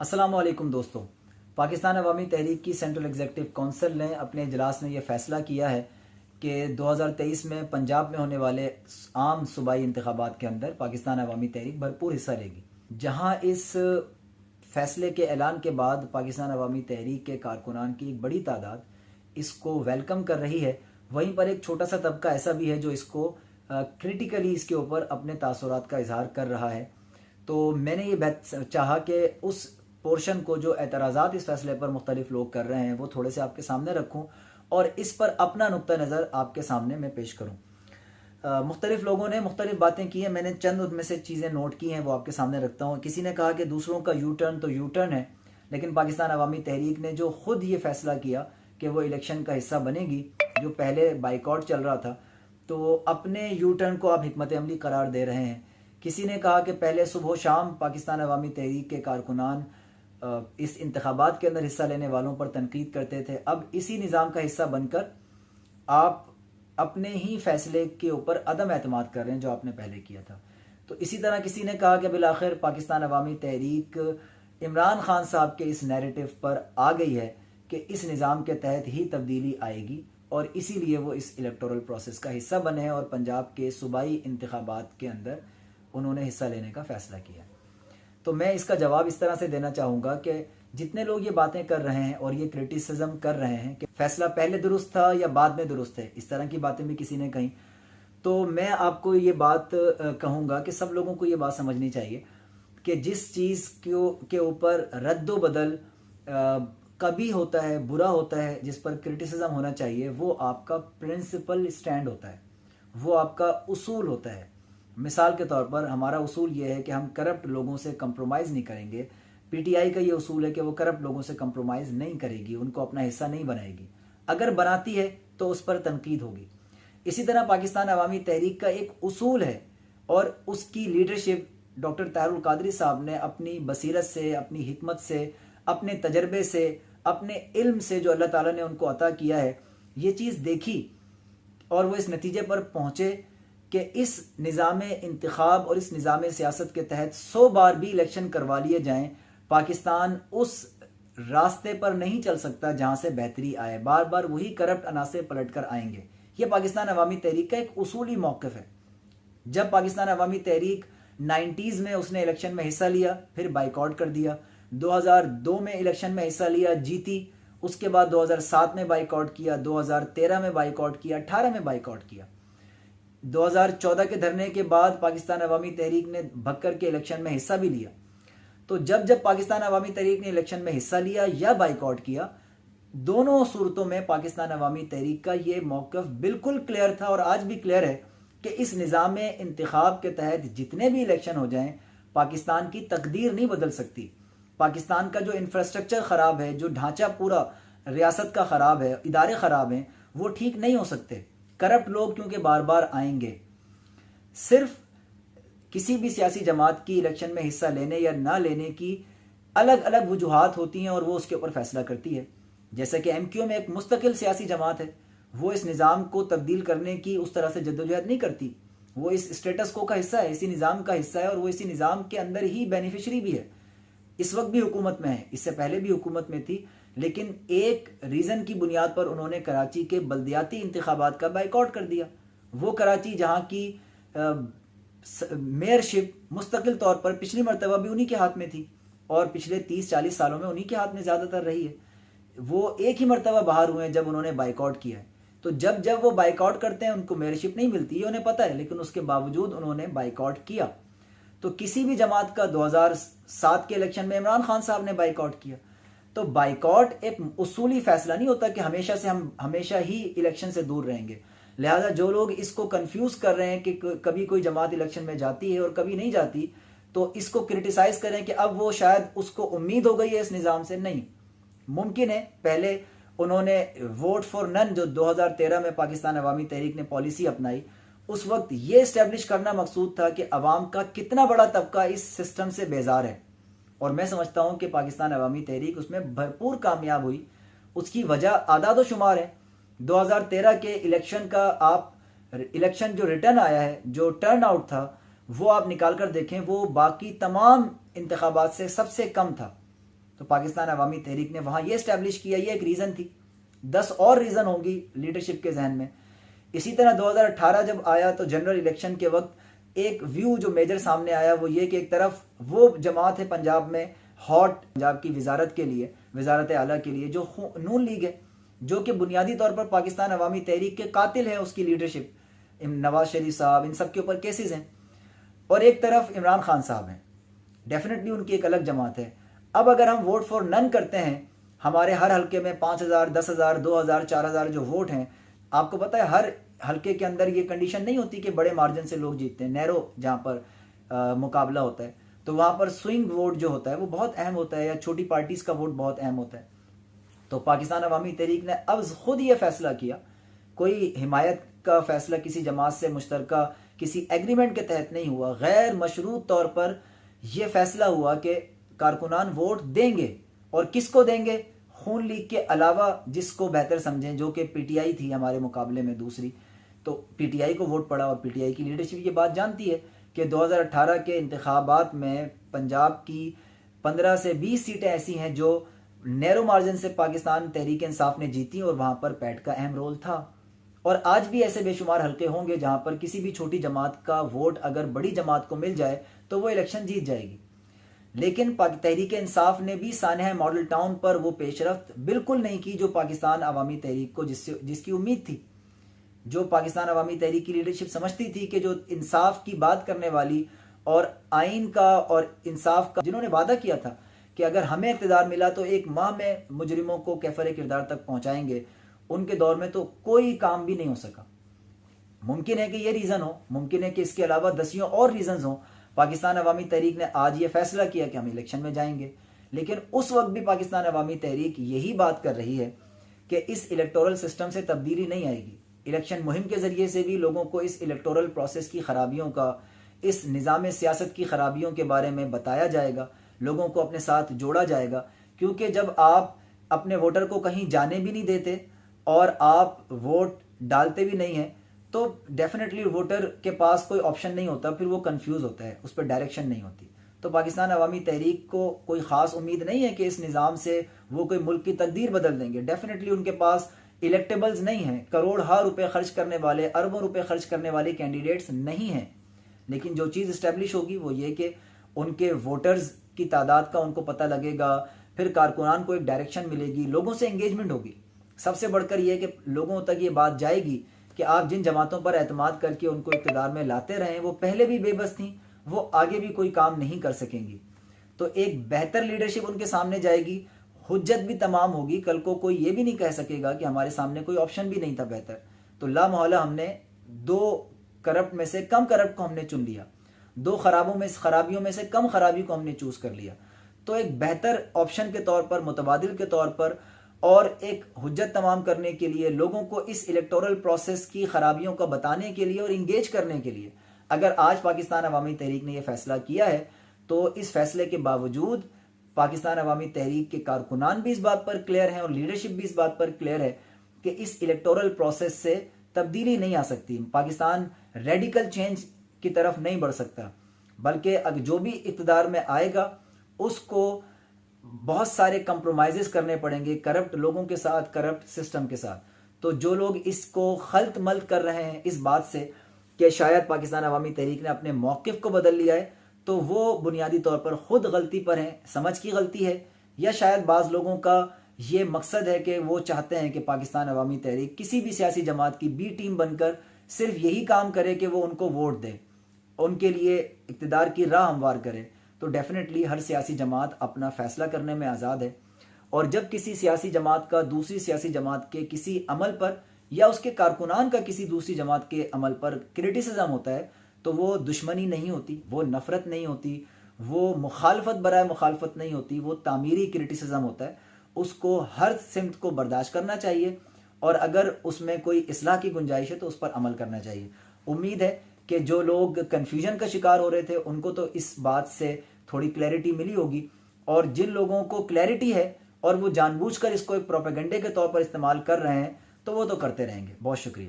अस्सलामुअलैकुम दोस्तों। पाकिस्तान अवामी तहरीक की सेंट्रल एग्जीक्यूटिव काउंसिल ने अपने इजलास में यह फैसला किया है कि 2023 में पंजाब में होने वाले आम सूबाई इंतखाबात के अंदर पाकिस्तान अवामी तहरीक भरपूर हिस्सा लेगी। जहां इस फैसले के ऐलान के बाद पाकिस्तान अवामी तहरीक के कारकुनान की एक बड़ी तादाद इसको वेलकम कर रही है, वहीं पर एक छोटा सा तबका ऐसा भी है जो इसको क्रिटिकली इसके ऊपर अपने तासुरात का इजहार कर रहा है। तो मैंने ये चाहा कि उस पोर्शन को जो एतराज़ात इस फैसले पर मुख्तलिफ लोग कर रहे हैं वो थोड़े से आपके सामने रखूं और इस पर अपना नुक्ता नज़र आपके सामने मैं पेश करूं। मुख्तलिफ लोगों ने मुख्तलिफ बातें की हैं, मैंने चंद उनमें से चीज़ें नोट की हैं वो आपके सामने रखता हूं। किसी ने कहा कि दूसरों का यू टर्न तो यू टर्न है, लेकिन पाकिस्तान अवामी तहरीक ने जो खुद ये फैसला किया कि वो इलेक्शन का हिस्सा बनेगी, जो पहले बाइकआउट चल रहा था, तो अपने यू टर्न को आप हिकमत अमली करार दे रहे हैं। किसी ने कहा कि पहले सुबह शाम पाकिस्तान अवामी तहरीक के कारकुनान इस इंतखाबात के अंदर हिस्सा लेने वालों पर तनकीद करते थे, अब इसी निज़ाम का हिस्सा बनकर आप अपने ही फैसले के ऊपर अदम एतमाद कर रहे हैं जो आपने पहले किया था। तो इसी तरह किसी ने कहा कि बिलाखिर पाकिस्तान अवामी तहरीक इमरान खान साहब के इस नैरेटिव पर आ गई है कि इस निज़ाम के तहत ही तब्दीली आएगी और इसीलिए वो इस इलेक्टोरल प्रोसेस का हिस्सा बने हैं और पंजाब के सूबाई इंतखाबात के अंदर उन्होंने हिस्सा लेने का फैसला किया। तो मैं इसका जवाब इस तरह से देना चाहूँगा कि जितने लोग ये बातें कर रहे हैं और ये क्रिटिसिज्म कर रहे हैं कि फैसला पहले दुरुस्त था या बाद में दुरुस्त है, इस तरह की बातें भी किसी ने कही, तो मैं आपको ये बात कहूँगा कि सब लोगों को ये बात समझनी चाहिए कि जिस चीज़ के ऊपर रद्दो बदल कभी होता है, बुरा होता है, जिस पर क्रिटिसिज्म होना चाहिए, वो आपका प्रिंसिपल स्टैंड होता है, वो आपका उसूल होता है। मिसाल के तौर पर हमारा उसूल ये है कि हम करप्ट लोगों से कंप्रोमाइज़ नहीं करेंगे। पीटीआई का ये उसूल है कि वो करप्ट लोगों से कंप्रोमाइज़ नहीं करेगी, उनको अपना हिस्सा नहीं बनाएगी, अगर बनाती है तो उस पर तनकीद होगी। इसी तरह पाकिस्तान अवामी तहरीक का एक उसूल है और उसकी लीडरशिप डॉक्टर ताहिरुल कादरी साहब ने अपनी बसीरत से, अपनी हिकमत से, अपने तजर्बे से, अपने इल्म से जो अल्लाह ताला ने उनको अता किया है, ये चीज़ देखी और वो इस नतीजे पर पहुँचे कि इस निज़ाम इंतखाब और इस निज़ाम सियासत के तहत 100 बार भी इलेक्शन करवा लिए जाएं, पाकिस्तान उस रास्ते पर नहीं चल सकता जहां से बेहतरी आए, बार बार वही करप्ट अनासर पलट कर आएंगे। ये पाकिस्तान अवामी तहरीक का एक उसूली मौक़िफ़ है। जब पाकिस्तान अवामी तहरीक 90s में उसने इलेक्शन में हिस्सा लिया, फिर बाइकआउट कर दिया, 2002 में इलेक्शन में हिस्सा लिया, जीती, उसके बाद 2007 में बाइकआउट किया, 2013 में बाइकआउट किया, 18 में बाइकआउट किया, 2014 के धरने के बाद पाकिस्तान अवामी तहरीक ने भक्कर के इलेक्शन में हिस्सा भी लिया। तो जब जब पाकिस्तान अवामी तहरीक ने इलेक्शन में हिस्सा लिया या बाइकआउट किया, दोनों सूरतों में पाकिस्तान अवामी तहरीक का ये मौक़िफ़ बिल्कुल क्लियर था और आज भी क्लियर है कि इस निज़ाम इंतखाब के तहत जितने भी इलेक्शन हो जाएं, पाकिस्तान की तकदीर नहीं बदल सकती। पाकिस्तान का जो इंफ्रास्ट्रक्चर ख़राब है, जो ढांचा पूरा रियासत का ख़राब है, इदारे ख़राब हैं, वो ठीक नहीं हो सकते। करप्ट लोग क्योंकि बार बार आएंगे। सिर्फ किसी भी सियासी जमात की इलेक्शन में हिस्सा लेने या ना लेने की अलग अलग वजूहात होती हैं और वो उसके ऊपर फैसला करती है। जैसे कि MQ में एक मुस्तकिल सियासी जमात है, वो इस निज़ाम को तब्दील करने की उस तरह से जद्दोजहद नहीं करती, वो इस स्टेटस को का हिस्सा है, इसी निज़ाम का हिस्सा है और वो इसी निज़ाम के अंदर ही बेनिफिशरी भी है। इस वक्त भी हुकूमत में है, इससे पहले भी हुकूमत में थी, लेकिन एक रीज़न की बुनियाद पर उन्होंने कराची के बल्दियाती इंतखाबात का बाइकआउट कर दिया। वो कराची जहाँ की मेयरशिप मुस्तकिल तौर पर पिछली मरतबा भी उन्हीं के हाथ में थी और पिछले 30-40 सालों में उन्हीं के हाथ में ज़्यादातर रही है, वो एक ही मरतबा बाहर हुए हैं जब उन्होंने बाइकआउट किया है। तो जब जब वो बाइकआउट करते हैं उनको मेयरशिप नहीं मिलती, ये उन्हें पता है, लेकिन उसके बावजूद उन्होंने बाइकआउट किया। तो किसी भी जमात का 2007 के इलेक्शन में इमरान खान साहब ने बाइकआउट किया। तो बाइकआउट एक उसूली फैसला नहीं होता कि हम हमेशा ही इलेक्शन से दूर रहेंगे। लिहाजा जो लोग इसको कंफ्यूज कर रहे हैं कि कभी कोई जमात इलेक्शन में जाती है और कभी नहीं जाती, तो इसको क्रिटिसाइज करें कि अब वो शायद उसको उम्मीद हो गई है इस निज़ाम से। नहीं, मुमकिन है पहले उन्होंने वोट फॉर नन जो 2013 में पाकिस्तान अवामी तहरीक ने पॉलिसी अपनाई, उस वक्त ये इस्टेब्लिश करना मकसूद था कि अवाम का कितना बड़ा तबका इस सिस्टम से बेजार है, और मैं समझता हूं कि पाकिस्तान अवामी तहरीक उसमें भरपूर कामयाब हुई। उसकी वजह आदाद शुमार है। 2013 के इलेक्शन का आप इलेक्शन जो रिटर्न आया है, जो टर्न आउट था, वो आप निकाल कर देखें, वो बाकी तमाम इंतखाबात से सबसे कम था। तो पाकिस्तान अवामी तहरीक ने वहाँ ये इस्टेब्लिश किया, ये एक रीज़न थी। 10 और रीज़न होंगी लीडरशिप के जहन में। इसी तरह 2018 जब आया तो जनरल इलेक्शन के वक्त एक व्यू जो मेजर सामने आया वो ये कि एक तरफ वो जमात है पंजाब में हॉट पंजाब की वजारत के लिए, वजारत आला के लिए, जो नून लीग है, जो कि बुनियादी तौर पर पाकिस्तान अवामी तहरीक के कातिल है, उसकी लीडरशिप नवाज शरीफ साहब, इन सब के ऊपर केसेस हैं। और एक तरफ इमरान खान साहब हैं, डेफिनेटली उनकी एक अलग जमात है। अब अगर हम वोट फॉर नन करते हैं, हमारे हर हल्के में 5,000, 10,000, 2,000, 4,000 जो वोट हैं, आपको पता है हर हल्के के अंदर ये कंडीशन नहीं होती कि बड़े मार्जिन से लोग जीतते हैं। नैरो जहाँ पर मुकाबला होता है तो वहाँ पर स्विंग वोट जो होता है वो बहुत अहम होता है, या छोटी पार्टीज का वोट बहुत अहम होता है। तो पाकिस्तान अवामी तहरीक ने अब खुद ये फैसला किया, कोई हिमायत का फैसला किसी जमात से मुश्तरका किसी एग्रीमेंट के तहत नहीं हुआ, गैर मशरूत तौर पर यह फैसला हुआ कि कारकुनान वोट देंगे। और किसको देंगे? खून लीग के अलावा जिसको बेहतर समझें, जो कि पीटीआई थी हमारे मुकाबले में दूसरी, तो पीटीआई को वोट पड़ा। और पीटीआई की लीडरशिप ये बात जानती है कि 2018 के इंतखाबात में पंजाब की 15 से 20 सीटें ऐसी हैं जो नैरो मार्जिन से पाकिस्तान तहरीक इंसाफ ने जीती, और वहाँ पर पैट का अहम रोल था। और आज भी ऐसे बेशुमार हल्के होंगे जहाँ पर किसी भी छोटी जमात का वोट अगर बड़ी जमात को मिल जाए तो वो इलेक्शन जीत जाएगी। लेकिन तहरीक इंसाफ ने भी सानहा मॉडल टाउन पर वो पेशरफ्त बिल्कुल नहीं की जो पाकिस्तान अवामी तहरीक को जिसकी उम्मीद थी, जो पाकिस्तान अवामी तहरीक की लीडरशिप समझती थी कि जो इंसाफ की बात करने वाली और आइन का और इंसाफ का जिन्होंने वादा किया था कि अगर हमें इक़्तिदार मिला तो 1 माह में मुजरिमों को कैफर किरदार तक पहुंचाएंगे, उनके दौर में तो कोई काम भी नहीं हो सका। मुमकिन है कि ये रीज़न हो, मुमकिन है कि इसके अलावा 10 और रीज़न हो। पाकिस्तान अवामी तहरीक ने आज ये फैसला किया कि हम इलेक्शन में जाएंगे, लेकिन उस वक्त भी पाकिस्तान अवामी तहरीक यही बात कर रही है कि इस इलेक्टोरल सिस्टम से तब्दीली नहीं आएगी। इलेक्शन मुहिम के ज़रिए से भी लोगों को इस इलेक्टोरल प्रोसेस की खराबियों का, इस निज़ाम सियासत की खराबियों के बारे में बताया जाएगा, लोगों को अपने साथ जोड़ा जाएगा। क्योंकि जब आप अपने वोटर को कहीं जाने भी नहीं देते और आप वोट डालते भी नहीं हैं, तो डेफिनेटली वोटर के पास कोई ऑप्शन नहीं होता, फिर वो कंफ्यूज होता है, उस पर डायरेक्शन नहीं होती। तो पाकिस्तान अवामी तहरीक को कोई ख़ास उम्मीद नहीं है कि इस निज़ाम से वो कोई मुल्क की तकदीर बदल देंगे। डेफिनेटली उनके पास इलेक्टेबल्स नहीं हैं, करोड़ रुपए खर्च करने वाले, अरबों रुपए खर्च करने वाले कैंडिडेट्स नहीं हैं। लेकिन जो चीज़ इस्टेब्लिश होगी वो ये कि उनके वोटर्स की तादाद का उनको पता लगेगा, फिर कारकुनान को एक डायरेक्शन मिलेगी, लोगों से एंगेजमेंट होगी। सबसे बढ़कर यह कि लोगों तक ये बात जाएगी कि आप जिन जमातों पर एतमाद करके उनको इक़्तिदार में लाते रहें, वो पहले भी बेबस थी, वो आगे भी कोई काम नहीं कर सकेंगी। तो एक बेहतर लीडरशिप उनके सामने जाएगी, हुज्जत भी तमाम होगी। कल को कोई ये भी नहीं कह सकेगा कि हमारे सामने कोई ऑप्शन भी नहीं था बेहतर। तो ला मोहल्ला हमने 2 करप्ट में से कम करप्ट को हमने चुन लिया, 2 खराबियों में से कम खराबी को हमने चूज कर लिया। तो एक बेहतर ऑप्शन के तौर पर, मुतबादिल के तौर पर, और एक हुज्जत तमाम करने के लिए, लोगों को इस इलेक्टोरल प्रोसेस की खराबियों का बताने के लिए और इंगेज करने के लिए, अगर आज पाकिस्तान अवामी तहरीक ने यह फैसला किया है, तो इस फैसले के बावजूद पाकिस्तान अवामी तहरीक के कारकुनान भी इस बात पर क्लियर हैं और लीडरशिप भी इस बात पर क्लियर है कि इस इलेक्टोरल प्रोसेस से तब्दीली नहीं आ सकती। पाकिस्तान रेडिकल चेंज की तरफ नहीं बढ़ सकता, बल्कि अगर जो भी इक़्तिदार में आएगा उसको बहुत सारे कंप्रोमाइज़ेस करने पड़ेंगे करप्ट लोगों के साथ, करप्ट सिस्टम के साथ। तो जो लोग इसको खल्त मल्त कर रहे हैं इस बात से कि शायद पाकिस्तान अवामी तहरीक ने अपने मौक़िफ़ को बदल लिया है, तो वो बुनियादी तौर पर ख़ुद गलती पर हैं, समझ की गलती है, या शायद बाज़ लोगों का ये मकसद है कि वो चाहते हैं कि पाकिस्तान अवामी तहरीक किसी भी सियासी जमात की बी टीम बनकर सिर्फ यही काम करे कि वो उनको वोट दे, उनके लिए इक़्तिदार की राह हमवार करे। तो डेफिनेटली हर सियासी जमात अपना फ़ैसला करने में आज़ाद है, और जब किसी सियासी जमात का दूसरी सियासी जमात के किसी अमल पर, या उसके कारकुनान का किसी दूसरी जमात के अमल पर क्रिटिसिज्म होता है, तो वो दुश्मनी नहीं होती, वो नफ़रत नहीं होती, वो मुखालफत बराए मुखालफत नहीं होती, वो तामीरी क्रिटिसिज्म होता है। उसको हर सिमत को बर्दाश्त करना चाहिए, और अगर उसमें कोई इस्लाह की गुंजाइश है तो उस पर अमल करना चाहिए। उम्मीद है कि जो लोग कन्फ्यूजन का शिकार हो रहे थे उनको तो इस बात से थोड़ी क्लैरिटी मिली होगी, और जिन लोगों को क्लैरिटी है और वो जानबूझकर इसको एक प्रोपेगेंडे के तौर पर इस्तेमाल कर रहे हैं, तो वो तो करते रहेंगे। बहुत शुक्रिया।